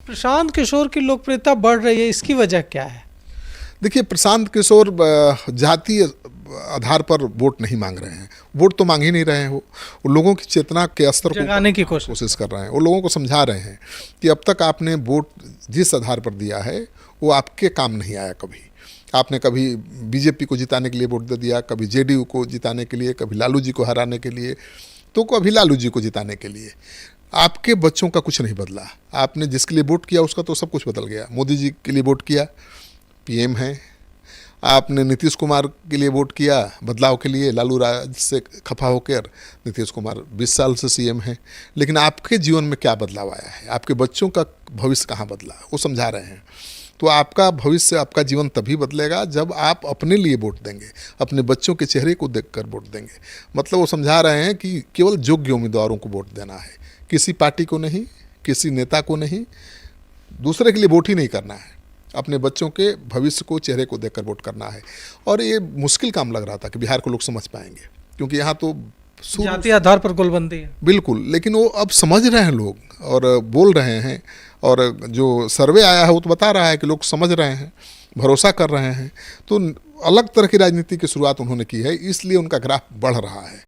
प्रशांत किशोर की लोकप्रियता बढ़ रही है, इसकी वजह क्या है? देखिए, प्रशांत किशोर जातीय आधार पर वोट नहीं मांग रहे हैं, वोट तो मांग ही नहीं रहे हैं। वो लोगों की चेतना के स्तर को जगाने की कोशिश कर रहे हैं। वो लोगों को समझा रहे हैं कि अब तक आपने वोट जिस आधार पर दिया है वो आपके काम नहीं आया। कभी आपने कभी बीजेपी को जिताने के लिए वोट दे दिया, कभी जेडीयू को जिताने के लिए, कभी लालू जी को हराने के लिए, तो कभी लालू जी को जिताने के लिए। आपके बच्चों का कुछ नहीं बदला। आपने जिसके लिए वोट किया उसका तो सब कुछ बदल गया। मोदी जी के लिए वोट किया, पीएम हैं। आपने नीतीश कुमार के लिए वोट किया बदलाव के लिए, लालू राज से खफा होकर नीतीश कुमार 20 साल से सीएम हैं। लेकिन आपके जीवन में क्या बदलाव आया है? आपके बच्चों का भविष्य कहाँ बदला? वो समझा रहे हैं। तो आपका भविष्य, आपका जीवन तभी बदलेगा जब आप अपने लिए वोट देंगे, अपने बच्चों के चेहरे को देखकर वोट देंगे। मतलब वो समझा रहे हैं कि केवल योग्य उम्मीदवारों को वोट देना है, किसी पार्टी को नहीं, किसी नेता को नहीं, दूसरे के लिए वोट ही नहीं करना है। अपने बच्चों के भविष्य को, चेहरे को देखकर वोट करना है। और ये मुश्किल काम लग रहा था कि बिहार को लोग समझ पाएंगे, क्योंकि यहाँ तो जातीय आधार पर गोलबंदी है। बिल्कुल। लेकिन वो अब समझ रहे हैं लोग और बोल रहे हैं, और जो सर्वे आया है वो तो बता रहा है कि लोग समझ रहे हैं, भरोसा कर रहे हैं। तो अलग तरह की राजनीति की शुरुआत उन्होंने की है, इसलिए उनका ग्राफ बढ़ रहा है।